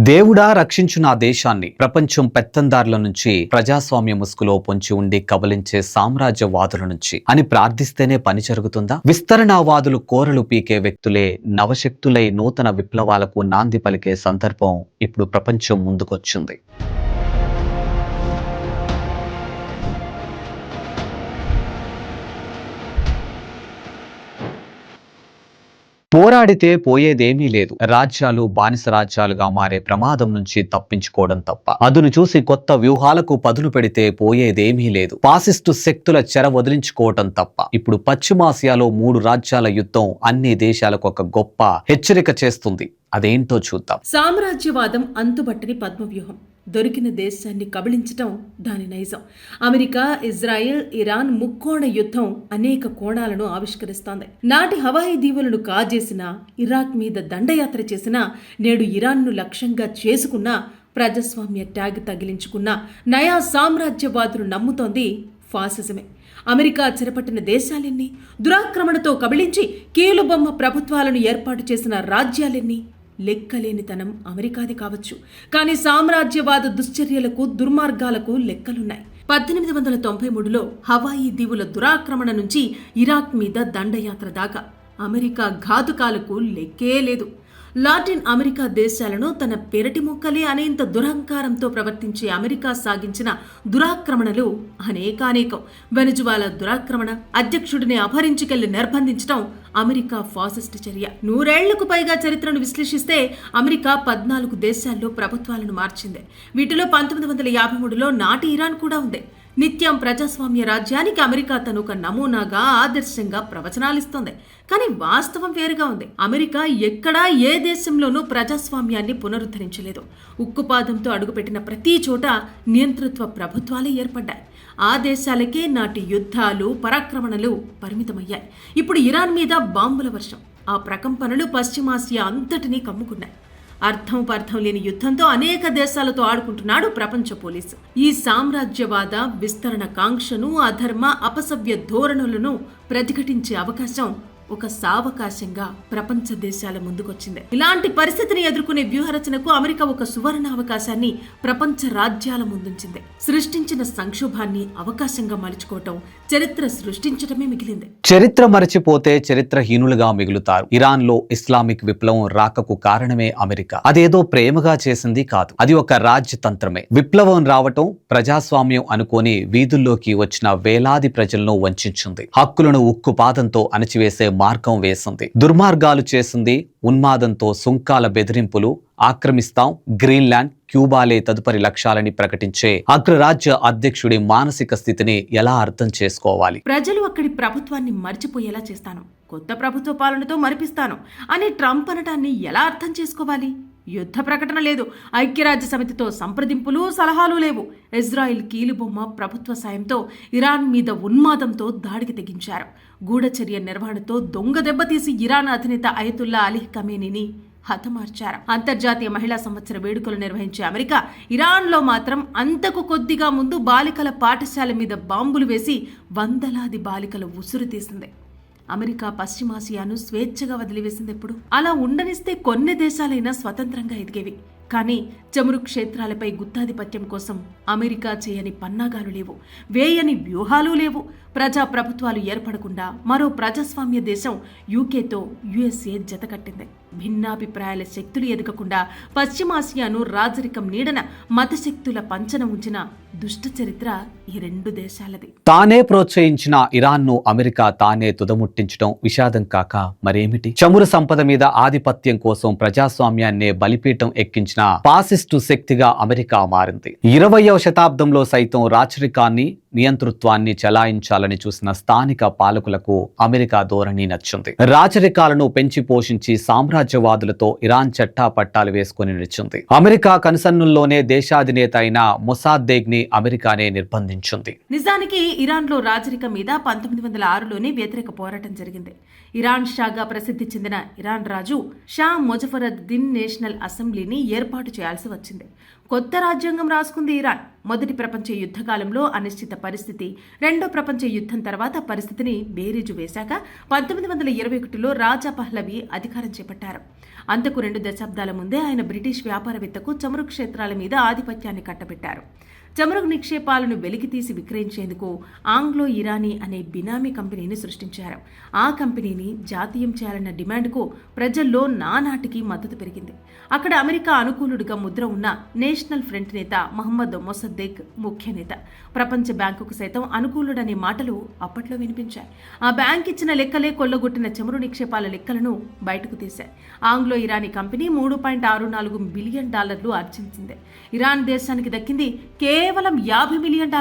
దేవుడా రక్షించు నా దేశాన్ని ప్రపంచం పెత్తందారుల నుంచి ప్రజాస్వామ్య ముసుగులో పొంచి ఉండి కబలించే సామ్రాజ్యవాదుల నుంచి అని ప్రార్థిస్తేనే పని జరుగుతుందా? విస్తరణవాదులు కోరలు పీకే వ్యక్తులే నవశక్తులై నూతన విప్లవాలకు నాంది పలికే సందర్భం ఇప్పుడు ప్రపంచం ముందుకొచ్చింది. పోరాడితే పోయేదేమీ లేదు. రాజ్యాలు బానిస రాజ్యాలుగా మారే ప్రమాదం నుంచి తప్పించుకోవడం తప్ప. అదును చూసి కొత్త వ్యూహాలకు పదును పెడితే పోయేదేమీ లేదు. ఫాసిస్టు శక్తుల చెర వదిలించుకోవటం తప్ప. ఇప్పుడు పశ్చిమాసియాలో 3 రాజ్యాల యుద్ధం అన్ని దేశాలకు ఒక గొప్ప హెచ్చరిక చేస్తుంది. అదేంటో చూద్దాం. సామ్రాజ్యవాదం అంతుబట్టని పద్మవ్యూహం. దొరికిన దేశాన్ని కబళించటం దాని నైజం. అమెరికా, ఇజ్రాయెల్, ఇరాన్ ముక్కోణ యుద్ధం అనేక కోణాలను ఆవిష్కరిస్తోంది. నాటి హవాయి దీవులను కాజేసిన, ఇరాక్ మీద దండయాత్ర చేసిన, నేడు ఇరాన్ను లక్ష్యంగా చేసుకున్న, ప్రజాస్వామ్య ట్యాగ్ తగిలించుకున్న నయా సామ్రాజ్యవాదులు నమ్ముతోంది ఫాసిజమే. అమెరికా చెరపట్టిన దేశాలెన్ని, దురాక్రమణతో కబళించి కీలుబొమ్మ ప్రభుత్వాలను ఏర్పాటు చేసిన రాజ్యాలెన్ని. లెక్కలేనితనం అమెరికాది కావచ్చు, కానీ సామ్రాజ్యవాద దుశ్చర్యలకు, దుర్మార్గాలకు లెక్కలున్నాయి. 1893లో హవాయి దీవుల దురాక్రమణ నుంచి ఇరాక్ మీద దండయాత్ర దాకా అమెరికా ఘాతుకాలకు లెక్కే లేదు. లాటిన్ అమెరికా దేశాలను తన పెరటి మొక్కలే అనేంత దురహంకారంతో ప్రవర్తించే అమెరికా సాగించిన దురాక్రమణలు అనేకానేకం. వెనుజువాలా దురాక్రమణ, అధ్యక్షుడిని అపహరించుకెళ్లి నిర్బంధించడం అమెరికా ఫాసిస్ట్ చర్య. 100 ఏళ్లకు పైగా చరిత్రను విశ్లేషిస్తే అమెరికా 14 దేశాల్లో ప్రభుత్వాలను మార్చింది. వీటిలో 1953లో నాటి ఇరాన్ కూడా ఉంది. నిత్యం ప్రజాస్వామ్య రాజ్యానికి అమెరికా తను ఒక నమూనాగా, ఆదర్శంగా ప్రవచనాలిస్తోంది. కానీ వాస్తవం వేరుగా ఉంది. అమెరికా ఎక్కడా ఏ దేశంలోనూ ప్రజాస్వామ్యాన్ని పునరుద్ధరించలేదు. ఉక్కుపాదంతో అడుగుపెట్టిన ప్రతి చోట నియంతృత్వ ప్రభుత్వాలే ఏర్పడ్డాయి. ఆ దేశాలకే నాటి యుద్ధాలు, పరాక్రమణలు పరిమితమయ్యాయి. ఇప్పుడు ఇరాన్ మీద బాంబుల వర్షం, ఆ ప్రకంపనలు పశ్చిమాసియా అంతటినీ కమ్ముకున్నాయి. అర్థం పర్థం లేని యుద్ధంతో అనేక దేశాలతో ఆడుకుంటున్నాడు ప్రపంచ పోలీసు. ఈ సామ్రాజ్యవాద విస్తరణ కాంక్షను, అధర్మ, అపసవ్య ధోరణులను ప్రతిఘటించే అవకాశం ఒక సావకాశంగా ప్రపంచ దేశాల ముందుకొచ్చింది. ఇలాంటి పరిస్థితిని ఎదుర్కొనే వ్యూహరచనకు అమెరికా ఒక సువర్ణ అవకాశాన్ని ప్రపంచ రాజ్యాల ముందుంచింది. సృష్టించిన సంక్షోభాన్ని అవకాశంగా మలుచుకోవటం, చరిత్ర సృష్టించటమే మిగిలింది. చరిత్ర మరచిపోతే చరిత్రహీనులుగా మిగులుతారు. ఇరాన్ లో ఇస్లామిక్ విప్లవం రాకకు కారణమే అమెరికా. అదేదో ప్రేమగా చేసింది కాదు, అది ఒక రాజ్యతంత్రమే. విప్లవం రావటం ప్రజాస్వామ్యం అనుకోని వీధుల్లోకి వచ్చిన వేలాది ప్రజలను వంచింది. హక్కులను ఉక్కుపాదంతో అణచివేసే మార్గం వేసింది. దుర్మార్గాలు చేసింది. ఉన్మాదంతో సుంకాల బెదిరింపులు, ఆక్రమిస్తాం, గ్రీన్లాండ్, క్యూబాలే తదుపరి లక్ష్యాలని ప్రకటించే అగ్రరాజ్య అధ్యక్షుడి మానసిక స్థితిని ఎలా అర్థం చేసుకోవాలి? ప్రజలు అక్కడి ప్రభుత్వాన్ని మర్చిపోయేలా చేస్తాను, కొత్త ప్రభుత్వ పాలనతో మరిపిస్తాను అని ట్రంప్ అనటాన్ని ఎలా అర్థం చేసుకోవాలి? యుద్ధ ప్రకటన లేదు, ఐక్యరాజ్య సమితితో సంప్రదింపులు, సలహాలు లేవు. ఇజ్రాయిల్ కీలుబొమ్మ ప్రభుత్వ సాయంతో ఇరాన్ మీద ఉన్మాదంతో దాడికి తెగించారు. గూఢచర్య నిర్వహణతో దొంగ దెబ్బతీసి ఇరాన్ అధినేత అయతుల్లా అలీ ఖమేనీని హతమార్చారు. అంతర్జాతీయ మహిళా సంవత్సర వేడుకలు నిర్వహించే అమెరికా ఇరాన్లో మాత్రం అంతకు కొద్దిగా ముందు బాలికల పాఠశాల మీద బాంబులు వేసి వందలాది బాలికలు ఉసురు తీసింది. అమెరికా పశ్చిమాసియాను స్వేచ్ఛగా వదిలివేసింది ఎప్పుడు? అలా ఉండనిస్తే కొన్ని దేశాలైనా స్వతంత్రంగా ఎదిగేవి. కానీ చమురు క్షేత్రాలపై గుత్తాధిపత్యం కోసం అమెరికా చేయని పన్నాగాలు లేవు, వేయని వ్యూహాలు లేవు. ప్రజా ప్రభుత్వాలు ఏర్పడకుండా మరో ప్రజాస్వామ్య దేశం యూకేతో యుఎస్ఏ జతకట్టింది. భిన్నాభిప్రాయాల శక్తులు ఎదగకుండా పశ్చిమాసియాను రాజరికం నీడన మతశక్తుల పంచన ఉంచిన దుష్ట చరిత్ర ఈ 2 దేశాలది. తానే ప్రోత్సహించిన ఇరాన్ను అమెరికా తానే తుదముట్టించడం విషాదం కాక మరేమిటి? చమురు సంపద మీద ఆధిపత్యం కోసం ప్రజాస్వామ్యాన్నే బలిపీఠం ఎక్కించిన ఫాసిస్టు శక్తిగా అమెరికా మారింది. 20వ శతాబ్దంలో సైతం రాచరికాన్ని, నియంతృత్వాన్ని చెలాయించాలని చూసిన స్థానిక పాలకులకు అమెరికా ధోరణి నచ్చింది. రాచరికాలను పెంచి పోషించి సామ్రాజ్యవాదులతో ఇరాన్ చట్టా పట్టాలు వేసుకుని నిలిచింది. అమెరికా కనుసన్నుల్లోనే దేశాధినేత అయిన మొసాద్దెగ్ని అమెరికానే నిర్బంధించింది. నిజానికి ఇరాన్లో రాజరికం మీద 1906లోనే వ్యతిరేక పోరాటం జరిగింది. ఇరాన్ షాగా ప్రసిద్ధి చెందిన ఇరాన్ రాజు షా ముజఫరుద్దీన్ నేషనల్ అసెంబ్లీని ఏర్పాటు చేయాల్సి వచ్చింది. కొత్త రాజ్యాంగం రాసుకుంది ఇరాన్. మొదటి ప్రపంచ యుద్ధకాలంలో అనిశ్చిత పరిస్థితి, రెండో ప్రపంచ యుద్ధం తర్వాత పరిస్థితిని బేరీజు వేశాక 1921లో రాజా పహ్లవి అధికారం చేపట్టారు. అంతకు 2 దశాబ్దాల ముందే ఆయన బ్రిటిష్ వ్యాపారవేత్తకు చమురు క్షేత్రాల మీద ఆధిపత్యాన్ని కట్టబెట్టారు. చమురు నిక్షేపాలను వెలికితీసి విక్రయించేందుకు ఆంగ్లో ఇరానీ అనే బినామీ కంపెనీని సృష్టించారు. ఆ కంపెనీని జాతీయం చేయాలన్న డిమాండ్కు ప్రజల్లో నానాటికి మద్దతు పెరిగింది. అక్కడ అమెరికా అనుకూలుడిగా ముద్ర ఉన్న నేషనల్ ఫ్రంట్ నేత మహమ్మద్ మొసద్దెక్ ముఖ్య నేత. ప్రపంచ బ్యాంకుకు సైతం అనుకూలుడనే మాటలు అప్పట్లో వినిపించాయి. ఆ బ్యాంక్ ఇచ్చిన లెక్కలే కొల్లగొట్టిన చమురు నిక్షేపాల లెక్కలను బయటకు తీశాయి. ఆంగ్లో ఇరానీ కంపెనీ $3.64 బిలియన్ ఆర్జించింది. ఇరాన్ దేశానికి దక్కింది కేవలం $50 మిలియన్.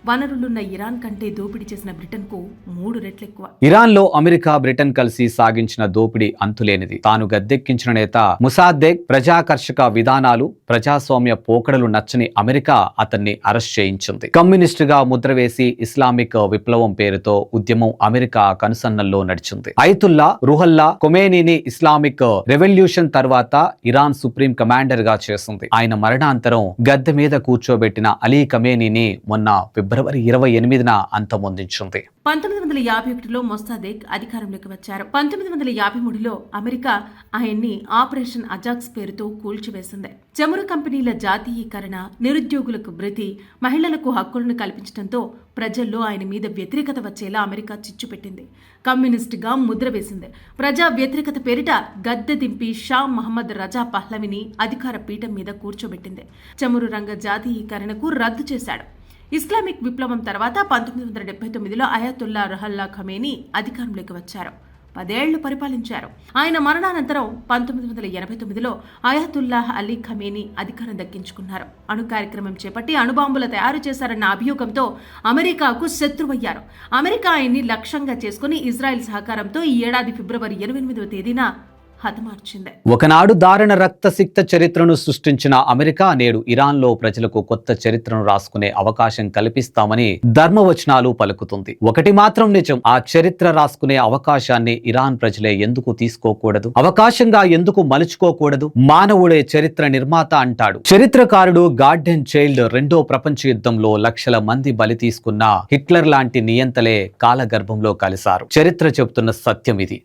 వనరులున్న ఇరాన్ కంటే దోపిడీ చేసిన బ్రిటన్కు 3 రెట్లు ఎక్కువ. ఇరాన్లో అమెరికా, బ్రిటన్ కలిసి సాగించిన దోపిడీ అంతులేనిది. తాను గద్దెక్కించిన నేత ముసాద్దెక్ ప్రజాకర్షక విధానాలు, ప్రజాస్వామ్య పోకడలు నచ్చని అమెరికా అతన్ని అరెస్ట్ చేయించింది. కమ్యూనిస్టుగా ముద్రవేసి ఇస్లామిక్ విప్లవం పేరుతో ఉద్యమం అమెరికా కనుసన్నల్లో నడిచింది. అయతుల్లా రుహల్లా ఖొమేనీని ఇస్లామిక్ రెవల్యూషన్ తర్వాత ఇరాన్ సుప్రీం కమాండర్ గా చేసింది. ఆయన మరణాంతరం గద్దె మీద కూర్చోబెట్టిన అలీ ఖమేనీని మొన్న ఫిబ్రవరి 28న అంతమొందించింది. 1951లో మొసాదెక్ అధికారంలోకి వచ్చారు. 1953లో అమెరికా ఆయన్ని ఆపరేషన్ అజాక్స్ పేరుతో కూల్చివేసింది. చమురు కంపెనీల జాతీయీకరణ, నిరుద్యోగులకు భృతి, మహిళలకు హక్కులను కల్పించడంతో ప్రజల్లో ఆయన మీద వ్యతిరేకత వచ్చేలా అమెరికా చిచ్చు పెట్టింది. కమ్యూనిస్టుగా ముద్ర వేసింది. ప్రజా వ్యతిరేకత పేరిట గద్దె దింపి షా మహమ్మద్ రజా పహ్లవిని అధికార పీఠం మీద కూర్చోబెట్టింది. చమురు రంగ జాతీయీకరణకు రద్దు చేశాడు. ఇస్లామిక్ విప్లవం తర్వాత 1979లో అయతుల్లా రుహల్లా ఖమేనీ అధికారంలోకి వచ్చారు. 10 ఏళ్లు పరిపాలించారు. ఆయన మరణానంతరం 1989లో అయతుల్లాహ్ అలీ ఖమేనీ అధికారం దక్కించుకున్నారు. అణు కార్యక్రమం చేపట్టి అణుబాంబులు తయారు చేశారన్న అభియోగంతో అమెరికాకు శత్రువయ్యారు. అమెరికా ఆయన్ని లక్ష్యంగా చేసుకుని ఇజ్రాయెల్ సహకారంతో ఈ ఏడాది ఫిబ్రవరి 28వ తేదీన హతమార్చింది. ఒకనాడు దారుణ రక్తసిక్త చరిత్రను సృష్టించిన అమెరికా నేడు ఇరాన్లో ప్రజలకు కొత్త చరిత్రను రాసుకునే అవకాశం కల్పిస్తామని ధర్మవచనాలు పలుకుతుంది. ఒకటి మాత్రం నిజం, ఆ చరిత్ర రాసుకునే అవకాశాన్ని ఇరాన్ ప్రజలే ఎందుకు తీసుకోకూడదు? అవకాశంగా ఎందుకు మలుచుకోకూడదు? మానవుడే చరిత్ర నిర్మాత అంటాడు చరిత్రకారుడు గార్డెన్ చైల్డ్. 2వ ప్రపంచ యుద్ధంలో లక్షల మంది బలి తీసుకున్న హిట్లర్ లాంటి నియంతలే కాలగర్భంలో కలిశారు. చరిత్ర చెబుతున్న సత్యం ఇది.